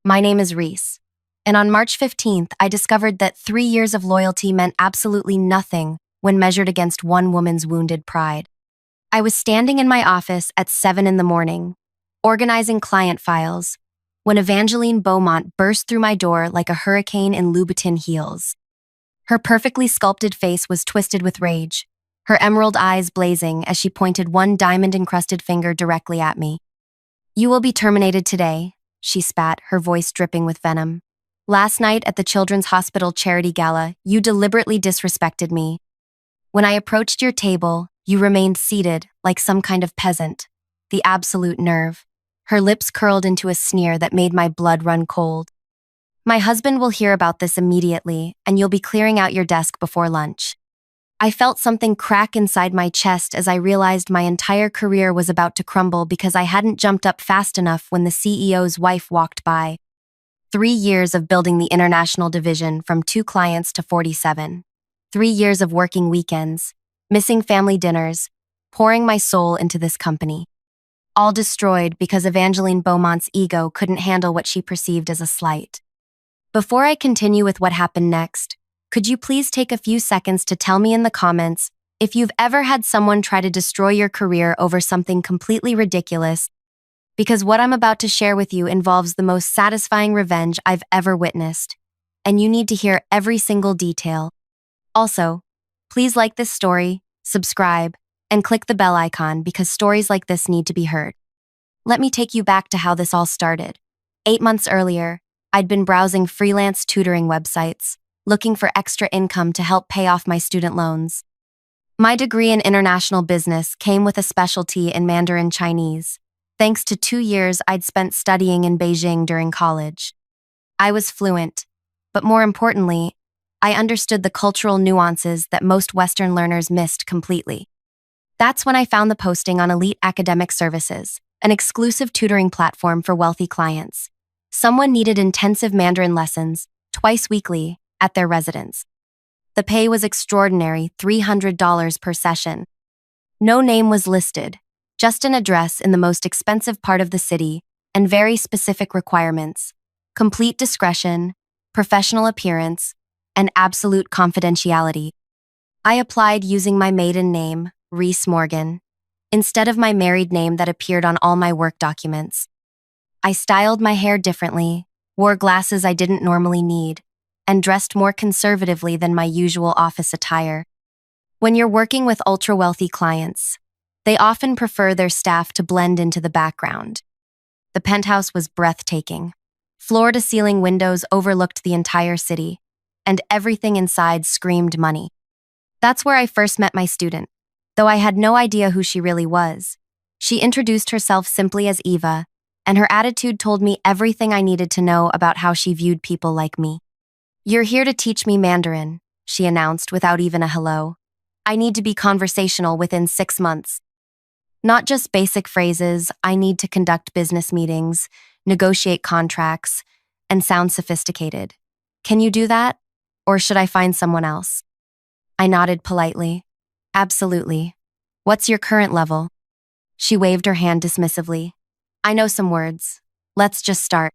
My name is Reese. And on March 15th, I discovered that 3 years of loyalty meant absolutely nothing when measured against one woman's wounded pride. I was standing in my office at 7 in the morning, organizing client files, when Evangeline Beaumont burst through my door like a hurricane in Louboutin heels. Her perfectly sculpted face was twisted with rage, her emerald eyes blazing as she pointed one diamond-encrusted finger directly at me. "You will be terminated today," she spat, her voice dripping with venom. "Last night at the Children's Hospital charity gala, you deliberately disrespected me. When I approached your table, you remained seated like some kind of peasant. The absolute nerve." Her lips curled into a sneer that made my blood run cold. "My husband will hear about this immediately, and you'll be clearing out your desk before lunch." I felt something crack inside my chest as I realized my entire career was about to crumble because I hadn't jumped up fast enough when the CEO's wife walked by. 3 years of building the international division from 2 clients to 47. 3 years of working weekends, missing family dinners, pouring my soul into this company. All destroyed because Evangeline Beaumont's ego couldn't handle what she perceived as a slight. Before I continue with what happened next, could you please take a few seconds to tell me in the comments if you've ever had someone try to destroy your career over something completely ridiculous? Because what I'm about to share with you involves the most satisfying revenge I've ever witnessed, and you need to hear every single detail. Also, please like this story, subscribe, and click the bell icon because stories like this need to be heard. Let me take you back to how this all started. 8 months earlier, I'd been browsing freelance tutoring websites, looking for extra income to help pay off my student loans. My degree in international business came with a specialty in Mandarin Chinese, thanks to 2 years I'd spent studying in Beijing during college. I was fluent, but more importantly, I understood the cultural nuances that most Western learners missed completely. That's when I found the posting on Elite Academic Services, an exclusive tutoring platform for wealthy clients. Someone needed intensive Mandarin lessons, twice weekly, at their residence. The pay was extraordinary, $300 per session. No name was listed, just an address in the most expensive part of the city, and very specific requirements: complete discretion, professional appearance, and absolute confidentiality. I applied using my maiden name, Reese Morgan, instead of my married name that appeared on all my work documents. I styled my hair differently, wore glasses I didn't normally need, and dressed more conservatively than my usual office attire. When you're working with ultra-wealthy clients, they often prefer their staff to blend into the background. The penthouse was breathtaking. Floor-to-ceiling windows overlooked the entire city, and everything inside screamed money. That's where I first met my student, though I had no idea who she really was. She introduced herself simply as Eva, and her attitude told me everything I needed to know about how she viewed people like me. "You're here to teach me Mandarin," she announced without even a hello. "I need to be conversational within 6 months. Not just basic phrases, I need to conduct business meetings, negotiate contracts, and sound sophisticated. Can you do that? Or should I find someone else?" I nodded politely. "Absolutely. What's your current level?" She waved her hand dismissively. "I know some words. Let's just start."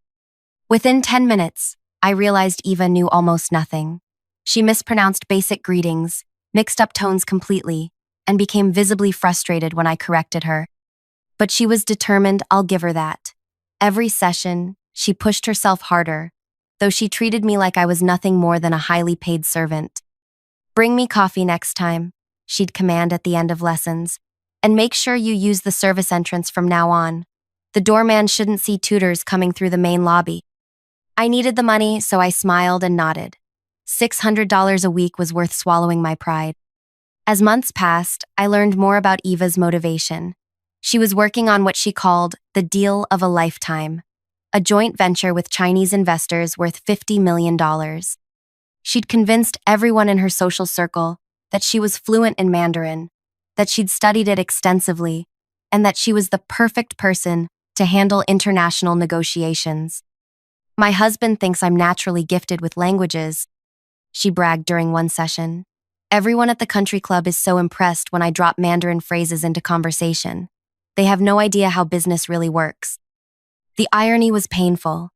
Within 10 minutes, I realized Eva knew almost nothing. She mispronounced basic greetings, mixed up tones completely, and became visibly frustrated when I corrected her. But she was determined, I'll give her that. Every session, she pushed herself harder, though she treated me like I was nothing more than a highly paid servant. "Bring me coffee next time," she'd command at the end of lessons, "and make sure you use the service entrance from now on. The doorman shouldn't see tutors coming through the main lobby." I needed the money, so I smiled and nodded. $600 a week was worth swallowing my pride. As months passed, I learned more about Eva's motivation. She was working on what she called the deal of a lifetime, a joint venture with Chinese investors worth $50 million. She'd convinced everyone in her social circle that she was fluent in Mandarin, that she'd studied it extensively, and that she was the perfect person to handle international negotiations. "My husband thinks I'm naturally gifted with languages," she bragged during one session. "Everyone at the country club is so impressed when I drop Mandarin phrases into conversation. They have no idea how business really works." The irony was painful.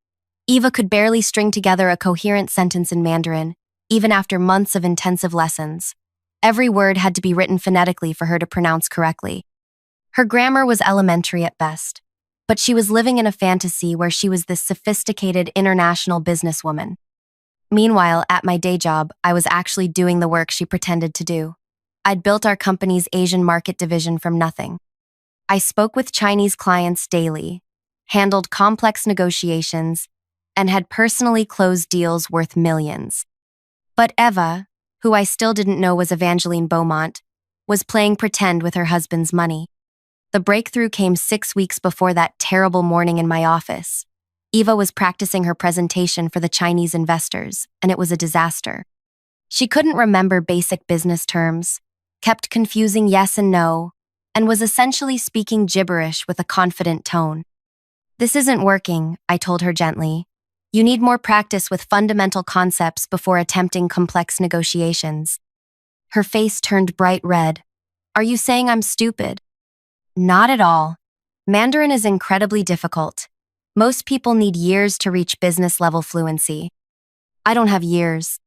Eva could barely string together a coherent sentence in Mandarin, even after months of intensive lessons. Every word had to be written phonetically for her to pronounce correctly. Her grammar was elementary at best, but she was living in a fantasy where she was this sophisticated international businesswoman. Meanwhile, at my day job, I was actually doing the work she pretended to do. I'd built our company's Asian market division from nothing. I spoke with Chinese clients daily, handled complex negotiations, and had personally closed deals worth millions. But Eva, who I still didn't know was Evangeline Beaumont, was playing pretend with her husband's money. The breakthrough came 6 weeks before that terrible morning in my office. Eva was practicing her presentation for the Chinese investors, and it was a disaster. She couldn't remember basic business terms, kept confusing yes and no, and was essentially speaking gibberish with a confident tone. "This isn't working," I told her gently. "You need more practice with fundamental concepts before attempting complex negotiations." Her face turned bright red. "Are you saying I'm stupid?" "Not at all. Mandarin is incredibly difficult. Most people need years to reach business-level fluency. I don't have years."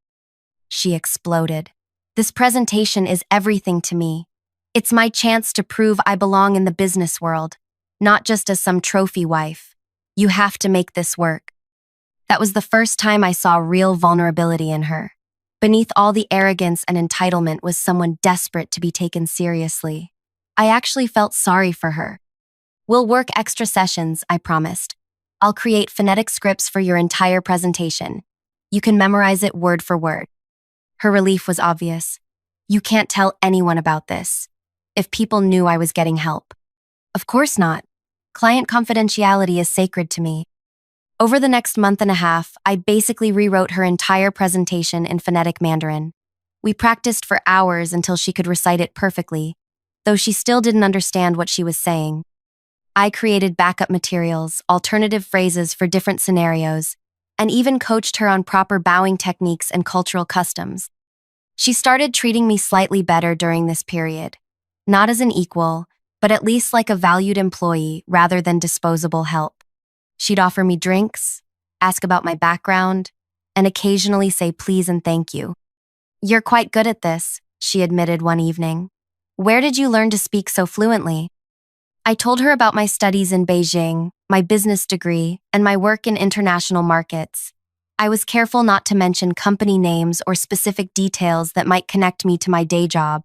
She exploded. "This presentation is everything to me. It's my chance to prove I belong in the business world, not just as some trophy wife. You have to make this work." That was the first time I saw real vulnerability in her. Beneath all the arrogance and entitlement was someone desperate to be taken seriously. I actually felt sorry for her. "We'll work extra sessions," I promised. "I'll create phonetic scripts for your entire presentation. You can memorize it word for word." Her relief was obvious. "You can't tell anyone about this. If people knew I was getting help." "Of course not. Client confidentiality is sacred to me." Over the next month and a half, I basically rewrote her entire presentation in phonetic Mandarin. We practiced for hours until she could recite it perfectly, though she still didn't understand what she was saying. I created backup materials, alternative phrases for different scenarios, and even coached her on proper bowing techniques and cultural customs. She started treating me slightly better during this period, not as an equal, but at least like a valued employee rather than disposable help. She'd offer me drinks, ask about my background, and occasionally say please and thank you. "You're quite good at this," she admitted one evening. "Where did you learn to speak so fluently?" I told her about my studies in Beijing, my business degree, and my work in international markets. I was careful not to mention company names or specific details that might connect me to my day job.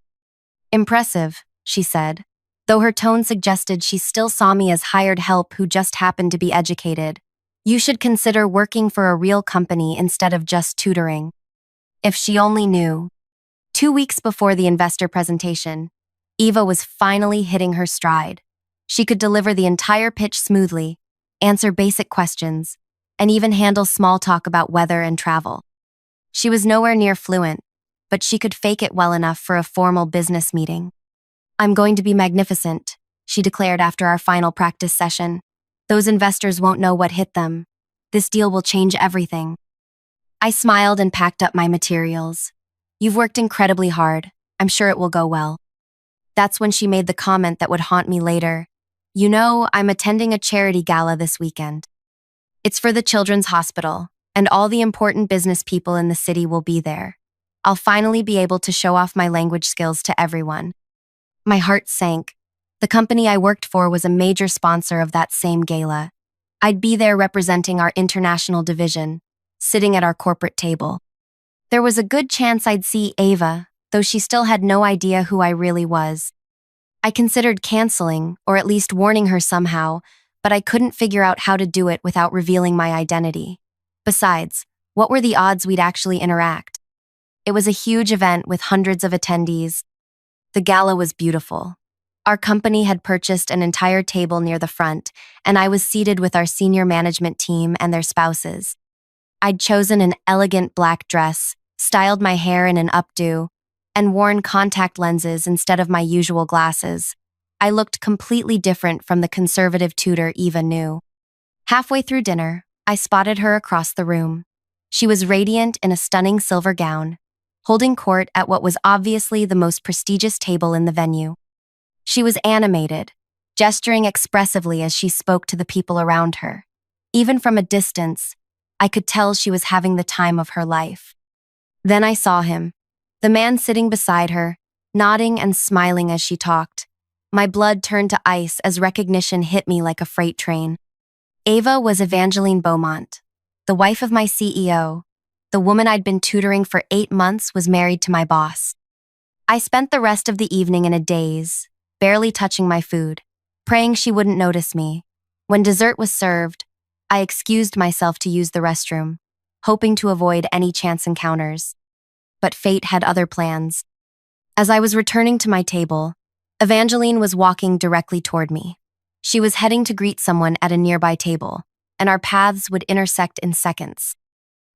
"Impressive," she said, though her tone suggested she still saw me as hired help who just happened to be educated. "You should consider working for a real company instead of just tutoring." If she only knew. 2 weeks before the investor presentation, Eva was finally hitting her stride. She could deliver the entire pitch smoothly, answer basic questions, and even handle small talk about weather and travel. She was nowhere near fluent, but she could fake it well enough for a formal business meeting. "I'm going to be magnificent," she declared after our final practice session. "Those investors won't know what hit them. This deal will change everything." I smiled and packed up my materials. "You've worked incredibly hard. I'm sure it will go well." That's when she made the comment that would haunt me later. "You know, I'm attending a charity gala this weekend. It's for the Children's Hospital, and all the important business people in the city will be there. I'll finally be able to show off my language skills to everyone." My heart sank. The company I worked for was a major sponsor of that same gala. I'd be there representing our international division, sitting at our corporate table. There was a good chance I'd see Eva, though she still had no idea who I really was. I considered canceling, or at least warning her somehow, but I couldn't figure out how to do it without revealing my identity. Besides, what were the odds we'd actually interact? It was a huge event with hundreds of attendees. The gala was beautiful. Our company had purchased an entire table near the front, and I was seated with our senior management team and their spouses. I'd chosen an elegant black dress, styled my hair in an updo, and worn contact lenses instead of my usual glasses. I looked completely different from the conservative tutor Eva knew. Halfway through dinner, I spotted her across the room. She was radiant in a stunning silver gown, holding court at what was obviously the most prestigious table in the venue. She was animated, gesturing expressively as she spoke to the people around her. Even from a distance, I could tell she was having the time of her life. Then I saw him, the man sitting beside her, nodding and smiling as she talked. My blood turned to ice as recognition hit me like a freight train. Ava was Evangeline Beaumont, the wife of my CEO. The woman I'd been tutoring for 8 months was married to my boss. I spent the rest of the evening in a daze, barely touching my food, praying she wouldn't notice me. When dessert was served, I excused myself to use the restroom, hoping to avoid any chance encounters. But fate had other plans. As I was returning to my table, Evangeline was walking directly toward me. She was heading to greet someone at a nearby table, and our paths would intersect in seconds.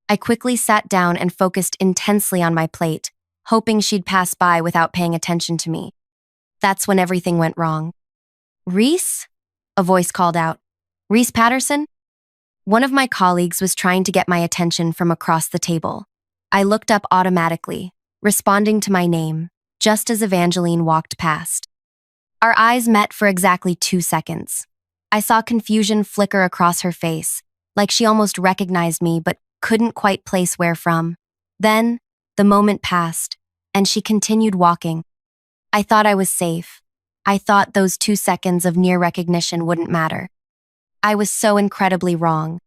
I quickly sat down and focused intensely on my plate, hoping she'd pass by without paying attention to me. That's when everything went wrong. "Reese?" a voice called out. "Reese Patterson?" One of my colleagues was trying to get my attention from across the table. I looked up automatically, responding to my name, just as Evangeline walked past. Our eyes met for exactly 2 seconds. I saw confusion flicker across her face, like she almost recognized me but couldn't quite place where from. Then, the moment passed, and she continued walking. I thought I was safe. I thought those 2 seconds of near recognition wouldn't matter. I was so incredibly wrong.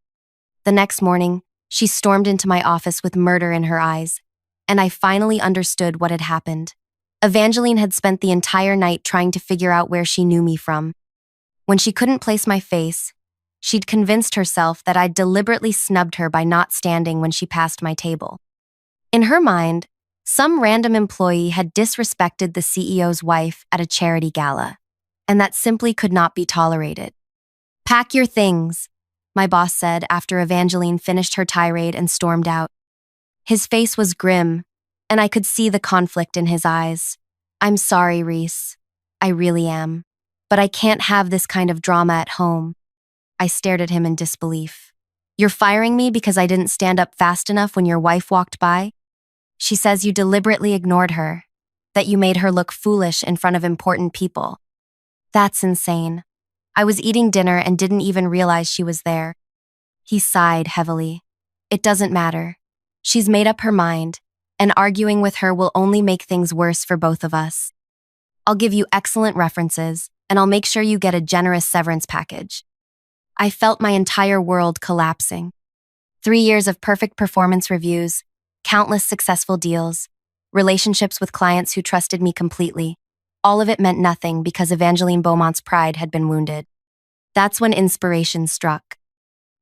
The next morning, she stormed into my office with murder in her eyes, and I finally understood what had happened. Evangeline had spent the entire night trying to figure out where she knew me from. When she couldn't place my face, she'd convinced herself that I'd deliberately snubbed her by not standing when she passed my table. In her mind, some random employee had disrespected the CEO's wife at a charity gala, and that simply could not be tolerated. "Pack your things," my boss said after Evangeline finished her tirade and stormed out. His face was grim, and I could see the conflict in his eyes. "I'm sorry, Reese. I really am. But I can't have this kind of drama at home." I stared at him in disbelief. "You're firing me because I didn't stand up fast enough when your wife walked by? She says you deliberately ignored her, that you made her look foolish in front of important people. That's insane. I was eating dinner and didn't even realize she was there." He sighed heavily. "It doesn't matter. She's made up her mind, and arguing with her will only make things worse for both of us. I'll give you excellent references, and I'll make sure you get a generous severance package." I felt my entire world collapsing. 3 years of perfect performance reviews, countless successful deals, relationships with clients who trusted me completely. All of it meant nothing because Evangeline Beaumont's pride had been wounded. That's when inspiration struck.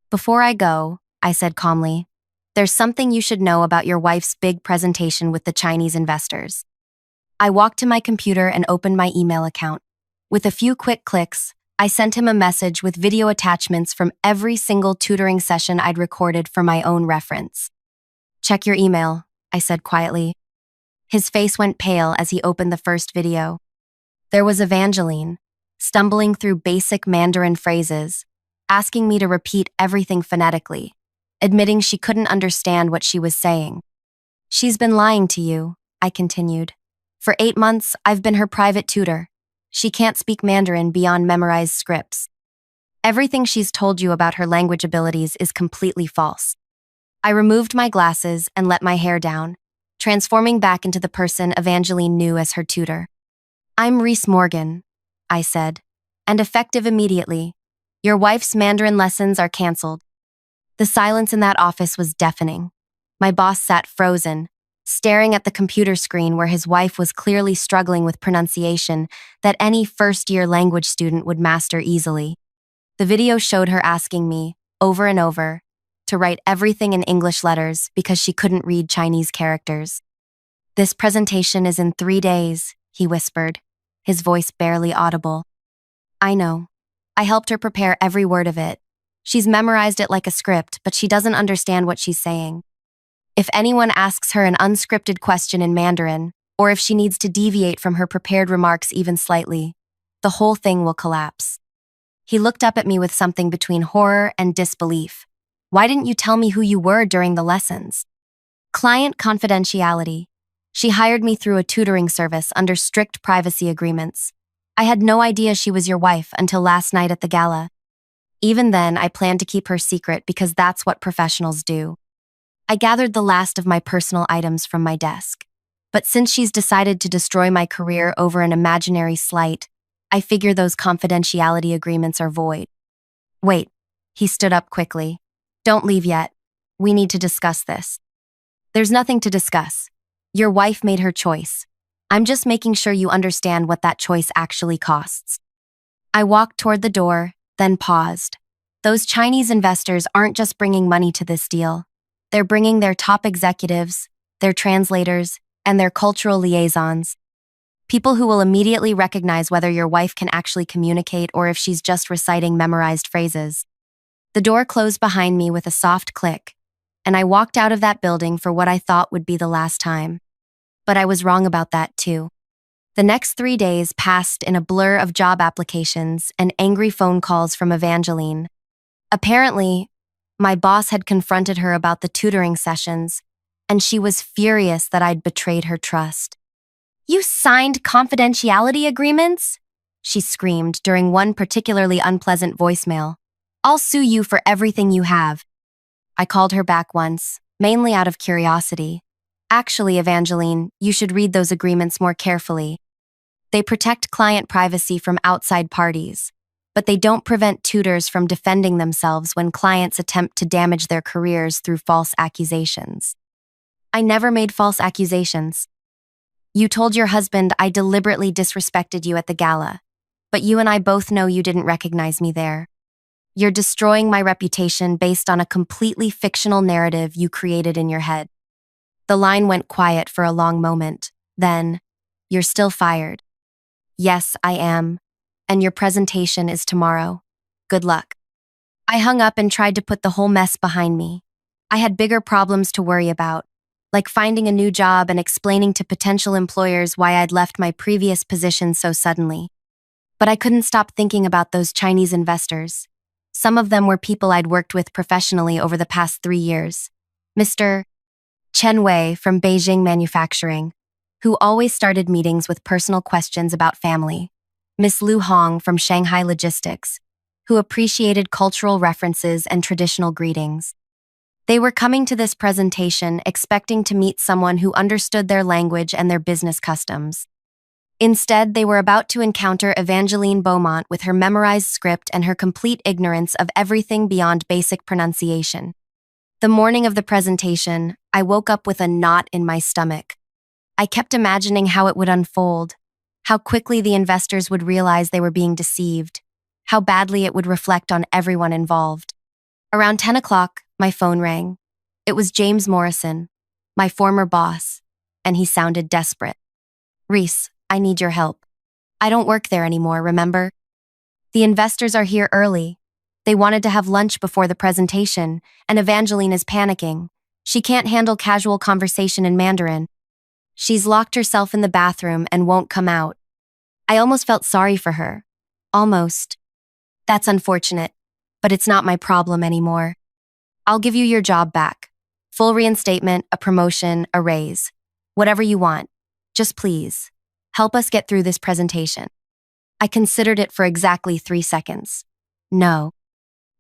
"Before I go," I said calmly, "there's something you should know about your wife's big presentation with the Chinese investors." I walked to my computer and opened my email account. With a few quick clicks, I sent him a message with video attachments from every single tutoring session I'd recorded for my own reference. "Check your email," I said quietly. His face went pale as he opened the first video. There was Evangeline, stumbling through basic Mandarin phrases, asking me to repeat everything phonetically, admitting she couldn't understand what she was saying. "She's been lying to you," I continued. "For 8 months, I've been her private tutor. She can't speak Mandarin beyond memorized scripts. Everything she's told you about her language abilities is completely false." I removed my glasses and let my hair down, transforming back into the person Evangeline knew as her tutor. "I'm Reese Morgan," I said, "and effective immediately. Your wife's Mandarin lessons are canceled." The silence in that office was deafening. My boss sat frozen, staring at the computer screen where his wife was clearly struggling with pronunciation that any first-year language student would master easily. The video showed her asking me, over and over, to write everything in English letters because she couldn't read Chinese characters. "This presentation is in 3 days," he whispered, his voice barely audible. "I know. I helped her prepare every word of it. She's memorized it like a script, but she doesn't understand what she's saying. If anyone asks her an unscripted question in Mandarin, or if she needs to deviate from her prepared remarks even slightly, the whole thing will collapse." He looked up at me with something between horror and disbelief. "Why didn't you tell me who you were during the lessons?" "Client confidentiality. She hired me through a tutoring service under strict privacy agreements. I had no idea she was your wife until last night at the gala." Even then, I planned to keep her secret because that's what professionals do. I gathered the last of my personal items from my desk. But since she's decided to destroy my career over an imaginary slight, I figure those confidentiality agreements are void. Wait, he stood up quickly. Don't leave yet. We need to discuss this. There's nothing to discuss. Your wife made her choice. I'm just making sure you understand what that choice actually costs. I walked toward the door, then paused. Those Chinese investors aren't just bringing money to this deal. They're bringing their top executives, their translators, and their cultural liaisons. People who will immediately recognize whether your wife can actually communicate or if she's just reciting memorized phrases. The door closed behind me with a soft click, and I walked out of that building for what I thought would be the last time. But I was wrong about that, too. The next 3 days passed in a blur of job applications and angry phone calls from Evangeline. Apparently, my boss had confronted her about the tutoring sessions, and she was furious that I'd betrayed her trust. "You signed confidentiality agreements?" she screamed during one particularly unpleasant voicemail. "I'll sue you for everything you have." I called her back once, mainly out of curiosity. "Actually, Evangeline, you should read those agreements more carefully. They protect client privacy from outside parties, but they don't prevent tutors from defending themselves when clients attempt to damage their careers through false accusations." "I never made false accusations. You told your husband I deliberately disrespected you at the gala, but you and I both know you didn't recognize me there. You're destroying my reputation based on a completely fictional narrative you created in your head." The line went quiet for a long moment. Then, "You're still fired." "Yes, I am. And your presentation is tomorrow. Good luck." I hung up and tried to put the whole mess behind me. I had bigger problems to worry about, like finding a new job and explaining to potential employers why I'd left my previous position so suddenly. But I couldn't stop thinking about those Chinese investors. Some of them were people I'd worked with professionally over the past 3 years. Mr. Chen Wei from Beijing Manufacturing, who always started meetings with personal questions about family. Miss Lu Hong from Shanghai Logistics, who appreciated cultural references and traditional greetings. They were coming to this presentation expecting to meet someone who understood their language and their business customs. Instead, they were about to encounter Evangeline Beaumont with her memorized script and her complete ignorance of everything beyond basic pronunciation. The morning of the presentation, I woke up with a knot in my stomach. I kept imagining how it would unfold, how quickly the investors would realize they were being deceived, how badly it would reflect on everyone involved. Around 10 o'clock, my phone rang. It was James Morrison, my former boss, and he sounded desperate. "Reese, I need your help. I don't work there anymore, remember? The investors are here early. They wanted to have lunch before the presentation, and Evangeline is panicking. She can't handle casual conversation in Mandarin. She's locked herself in the bathroom and won't come out." I almost felt sorry for her. Almost. "That's unfortunate, but it's not my problem anymore. I'll give you your job back. Full reinstatement, a promotion, a raise. Whatever you want. Just please, help us get through this presentation." I considered it for exactly 3 seconds. "No.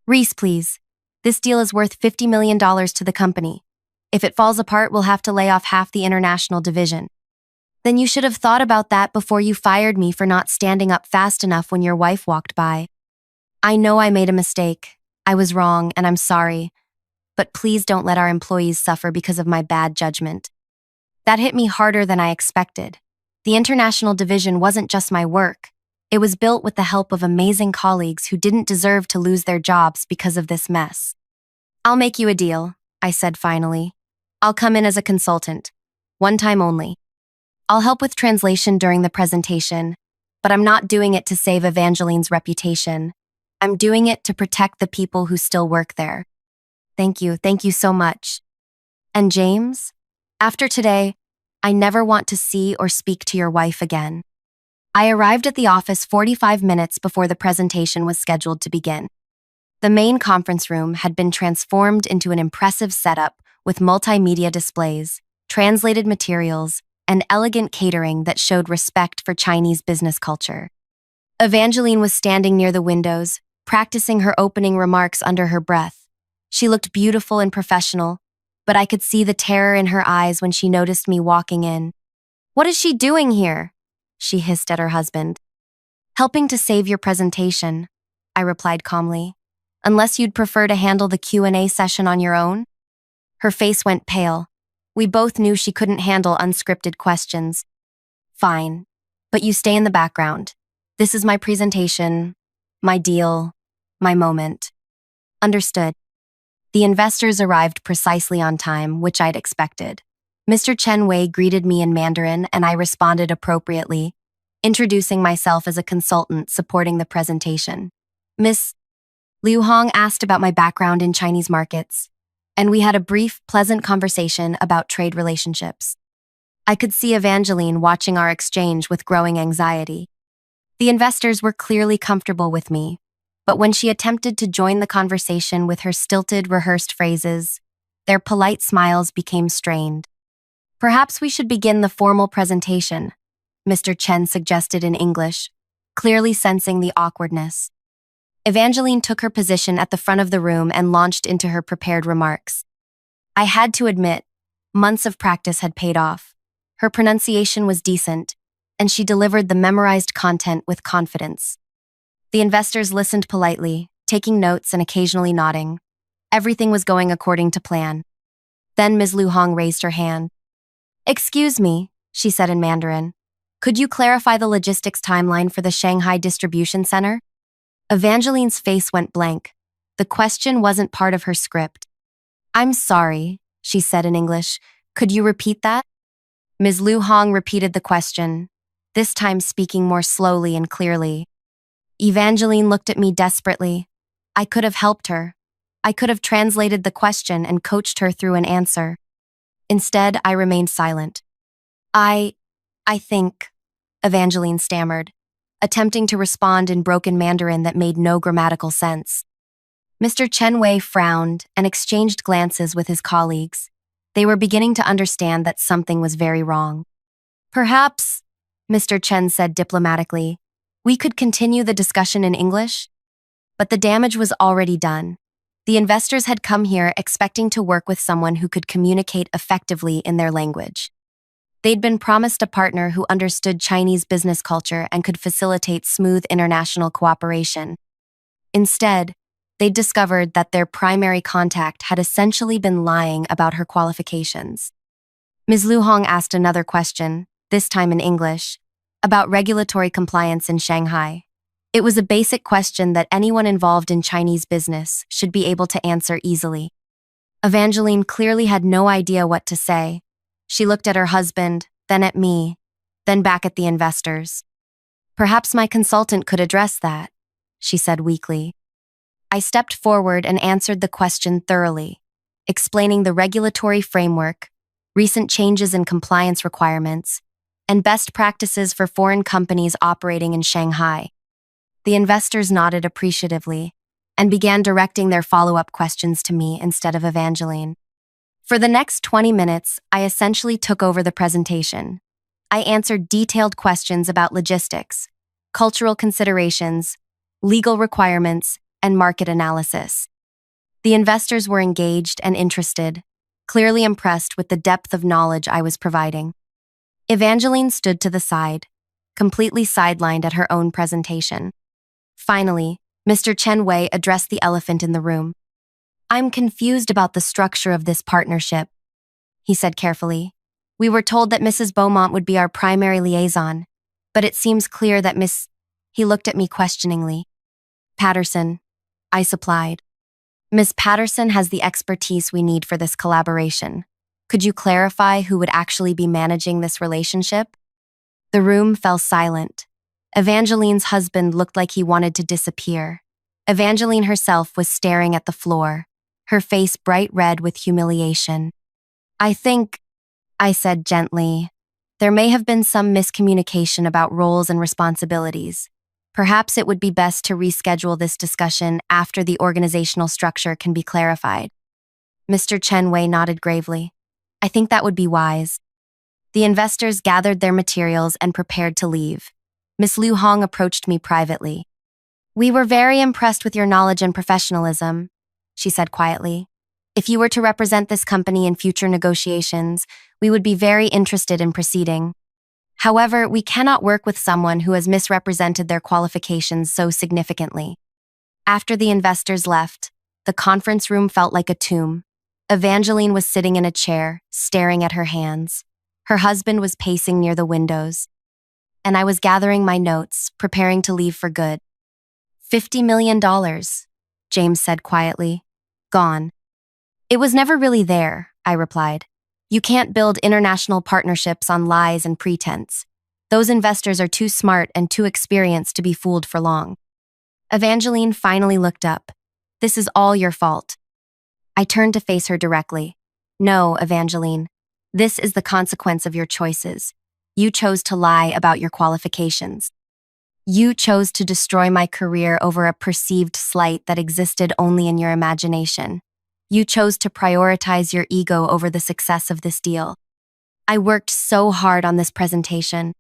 Reese, please. This deal is worth $50 million to the company. If it falls apart, we'll have to lay off half the international division." "Then you should have thought about that before you fired me for not standing up fast enough when your wife walked by. I know I made a mistake. I was wrong, and I'm sorry. But please don't let our employees suffer because of my bad judgment." That hit me harder than I expected. The international division wasn't just my work. It was built with the help of amazing colleagues who didn't deserve to lose their jobs because of this mess. "I'll make you a deal," I said finally. "I'll come in as a consultant. One time only. I'll help with translation during the presentation, but I'm not doing it to save Evangeline's reputation. I'm doing it to protect the people who still work there." Thank you so much." "And James? After today, I never want to see or speak to your wife again." I arrived at the office 45 minutes before the presentation was scheduled to begin. The main conference room had been transformed into an impressive setup with multimedia displays, translated materials, and elegant catering that showed respect for Chinese business culture. Evangeline was standing near the windows, practicing her opening remarks under her breath. She looked beautiful and professional, but I could see the terror in her eyes when she noticed me walking in. "What is she doing here?" she hissed at her husband. "Helping to save your presentation," I replied calmly. "Unless you'd prefer to handle the Q&A session on your own?" Her face went pale. We both knew she couldn't handle unscripted questions. "Fine, but you stay in the background. This is my presentation, my deal, my moment." "Understood." The investors arrived precisely on time, which I'd expected. Mr. Chen Wei greeted me in Mandarin, and I responded appropriately, introducing myself as a consultant supporting the presentation. Miss Liu Hong asked about my background in Chinese markets, and we had a brief, pleasant conversation about trade relationships. I could see Evangeline watching our exchange with growing anxiety. The investors were clearly comfortable with me, but when she attempted to join the conversation with her stilted, rehearsed phrases, their polite smiles became strained. "Perhaps we should begin the formal presentation," Mr. Chen suggested in English, clearly sensing the awkwardness. Evangeline took her position at the front of the room and launched into her prepared remarks. I had to admit, months of practice had paid off. Her pronunciation was decent, and she delivered the memorized content with confidence. The investors listened politely, taking notes and occasionally nodding. Everything was going according to plan. Then Ms. Liu Hong raised her hand. "Excuse me," she said in Mandarin. "Could you clarify the logistics timeline for the Shanghai distribution center?" Evangeline's face went blank. The question wasn't part of her script. "I'm sorry," she said in English. "Could you repeat that?" Ms. Liu Hong repeated the question, this time speaking more slowly and clearly. Evangeline looked at me desperately. I could have helped her. I could have translated the question and coached her through an answer. Instead, I remained silent. I think, Evangeline stammered, attempting to respond in broken Mandarin that made no grammatical sense. Mr. Chen Wei frowned and exchanged glances with his colleagues. They were beginning to understand that something was very wrong. "Perhaps," Mr. Chen said diplomatically, "we could continue the discussion in English?" But the damage was already done. The investors had come here expecting to work with someone who could communicate effectively in their language. They'd been promised a partner who understood Chinese business culture and could facilitate smooth international cooperation. Instead, they'd discovered that their primary contact had essentially been lying about her qualifications. Ms. Liu Hong asked another question, this time in English, about regulatory compliance in Shanghai. It was a basic question that anyone involved in Chinese business should be able to answer easily. Evangeline clearly had no idea what to say. She looked at her husband, then at me, then back at the investors. "Perhaps my consultant could address that," she said weakly. I stepped forward and answered the question thoroughly, explaining the regulatory framework, recent changes in compliance requirements, and best practices for foreign companies operating in Shanghai. The investors nodded appreciatively and began directing their follow-up questions to me instead of Evangeline. For the next 20 minutes, I essentially took over the presentation. I answered detailed questions about logistics, cultural considerations, legal requirements, and market analysis. The investors were engaged and interested, clearly impressed with the depth of knowledge I was providing. Evangeline stood to the side, completely sidelined at her own presentation. Finally, Mr. Chen Wei addressed the elephant in the room. "I'm confused about the structure of this partnership," he said carefully. "We were told that Mrs. Beaumont would be our primary liaison, but it seems clear that He looked at me questioningly. "Patterson," I supplied. "Miss Patterson has the expertise we need for this collaboration. Could you clarify who would actually be managing this relationship?" The room fell silent. Evangeline's husband looked like he wanted to disappear. Evangeline herself was staring at the floor, her face bright red with humiliation. "I think," I said gently, "there may have been some miscommunication about roles and responsibilities. Perhaps it would be best to reschedule this discussion after the organizational structure can be clarified." Mr. Chen Wei nodded gravely. "I think that would be wise." The investors gathered their materials and prepared to leave. Miss Liu Hong approached me privately. We were very impressed with your knowledge and professionalism, she said quietly. If you were to represent this company in future negotiations, we would be very interested in proceeding. However, we cannot work with someone who has misrepresented their qualifications so significantly. After the investors left, the conference room felt like a tomb. Evangeline was sitting in a chair, staring at her hands. Her husband was pacing near the windows. And I was gathering my notes, preparing to leave for good. $50 million, James said quietly. Gone. It was never really there, I replied. You can't build international partnerships on lies and pretense. Those investors are too smart and too experienced to be fooled for long. Evangeline finally looked up. This is all your fault. I turned to face her directly. No, Evangeline. This is the consequence of your choices. You chose to lie about your qualifications. You chose to destroy my career over a perceived slight that existed only in your imagination. You chose to prioritize your ego over the success of this deal. I worked so hard on this presentation.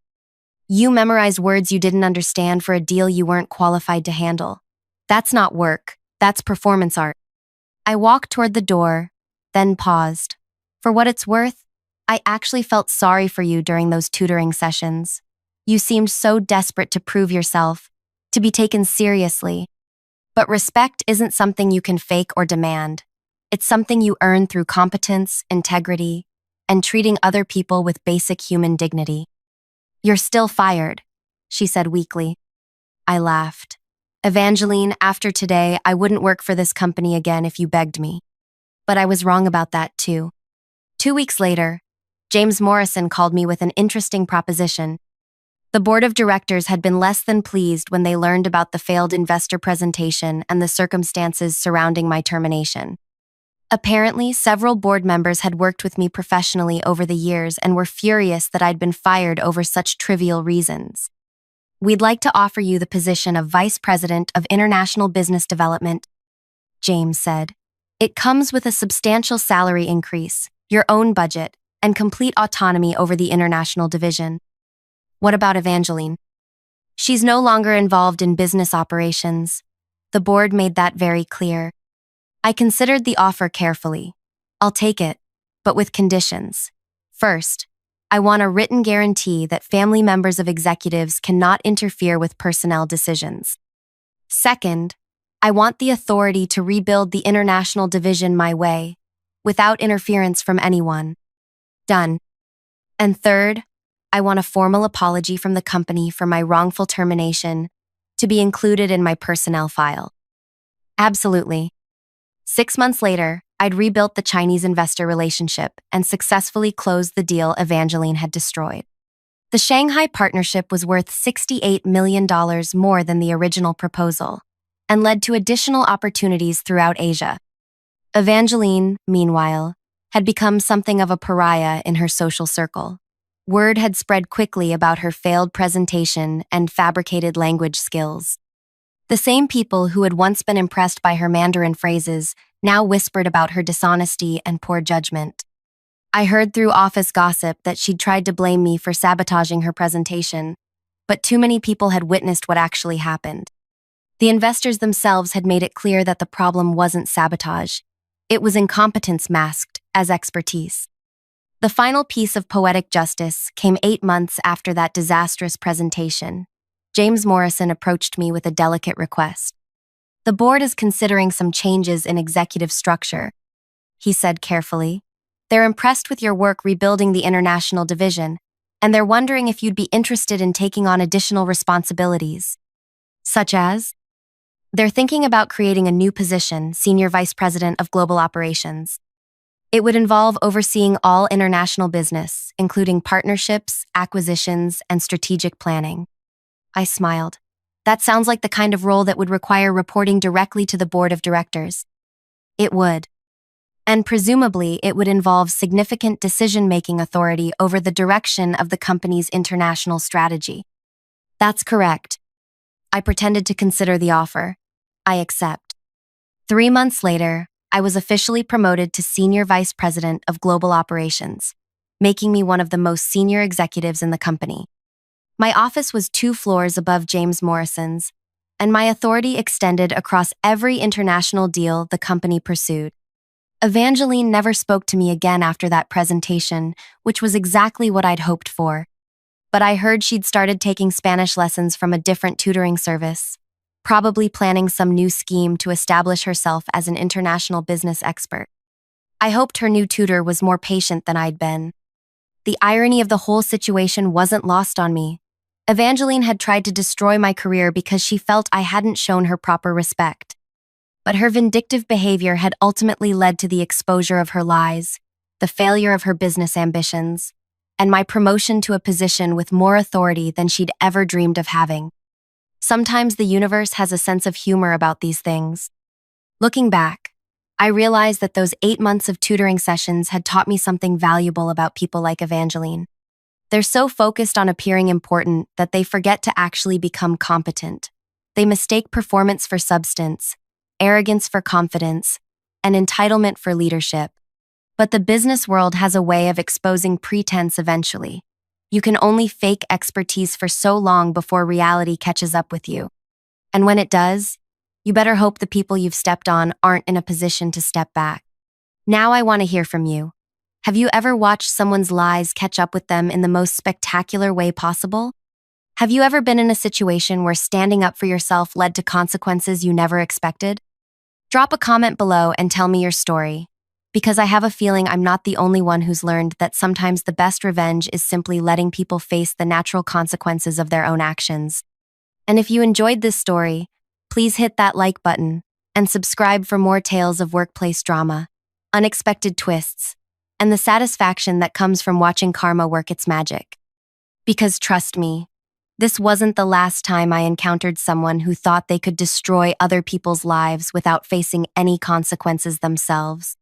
You memorized words you didn't understand for a deal you weren't qualified to handle. That's not work, that's performance art. I walked toward the door, then paused. For what it's worth, I actually felt sorry for you during those tutoring sessions. You seemed so desperate to prove yourself, to be taken seriously. But respect isn't something you can fake or demand. It's something you earn through competence, integrity, and treating other people with basic human dignity. You're still fired, she said weakly. I laughed. Evangeline, after today, I wouldn't work for this company again if you begged me. But I was wrong about that too. 2 weeks later, James Morrison called me with an interesting proposition. The board of directors had been less than pleased when they learned about the failed investor presentation and the circumstances surrounding my termination. Apparently, several board members had worked with me professionally over the years and were furious that I'd been fired over such trivial reasons. We'd like to offer you the position of Vice President of International Business Development, James said. It comes with a substantial salary increase, your own budget, and complete autonomy over the international division. What about Evangeline? She's no longer involved in business operations. The board made that very clear. I considered the offer carefully. I'll take it, but with conditions. First, I want a written guarantee that family members of executives cannot interfere with personnel decisions. Second, I want the authority to rebuild the international division my way, without interference from anyone. Done. And third, I want a formal apology from the company for my wrongful termination to be included in my personnel file. Absolutely. 6 months later, I'd rebuilt the Chinese investor relationship and successfully closed the deal Evangeline had destroyed. The Shanghai partnership was worth $68 million more than the original proposal and led to additional opportunities throughout Asia. Evangeline, meanwhile, had become something of a pariah in her social circle. Word had spread quickly about her failed presentation and fabricated language skills. The same people who had once been impressed by her Mandarin phrases now whispered about her dishonesty and poor judgment. I heard through office gossip that she'd tried to blame me for sabotaging her presentation, but too many people had witnessed what actually happened. The investors themselves had made it clear that the problem wasn't sabotage. It was incompetence masked as expertise. The final piece of poetic justice came 8 months after that disastrous presentation. James Morrison approached me with a delicate request. The board is considering some changes in executive structure, he said carefully. They're impressed with your work rebuilding the international division, and they're wondering if you'd be interested in taking on additional responsibilities. Such as? They're thinking about creating a new position, Senior Vice President of Global Operations. It would involve overseeing all international business, including partnerships, acquisitions, and strategic planning. I smiled. That sounds like the kind of role that would require reporting directly to the board of directors. It would. And presumably, it would involve significant decision-making authority over the direction of the company's international strategy. That's correct. I pretended to consider the offer. I accept. 3 months later, I was officially promoted to Senior Vice President of Global Operations, making me one of the most senior executives in the company. My office was 2 floors above James Morrison's, and my authority extended across every international deal the company pursued. Evangeline never spoke to me again after that presentation, which was exactly what I'd hoped for. But I heard she'd started taking Spanish lessons from a different tutoring service, probably planning some new scheme to establish herself as an international business expert. I hoped her new tutor was more patient than I'd been. The irony of the whole situation wasn't lost on me. Evangeline had tried to destroy my career because she felt I hadn't shown her proper respect. But her vindictive behavior had ultimately led to the exposure of her lies, the failure of her business ambitions, and my promotion to a position with more authority than she'd ever dreamed of having. Sometimes the universe has a sense of humor about these things. Looking back, I realized that those 8 months of tutoring sessions had taught me something valuable about people like Evangeline. They're so focused on appearing important that they forget to actually become competent. They mistake performance for substance, arrogance for confidence, and entitlement for leadership. But the business world has a way of exposing pretense eventually. You can only fake expertise for so long before reality catches up with you. And when it does, you better hope the people you've stepped on aren't in a position to step back. Now I want to hear from you. Have you ever watched someone's lies catch up with them in the most spectacular way possible? Have you ever been in a situation where standing up for yourself led to consequences you never expected? Drop a comment below and tell me your story, because I have a feeling I'm not the only one who's learned that sometimes the best revenge is simply letting people face the natural consequences of their own actions. And if you enjoyed this story, please hit that like button and subscribe for more tales of workplace drama, unexpected twists, and the satisfaction that comes from watching karma work its magic. Because trust me, this wasn't the last time I encountered someone who thought they could destroy other people's lives without facing any consequences themselves.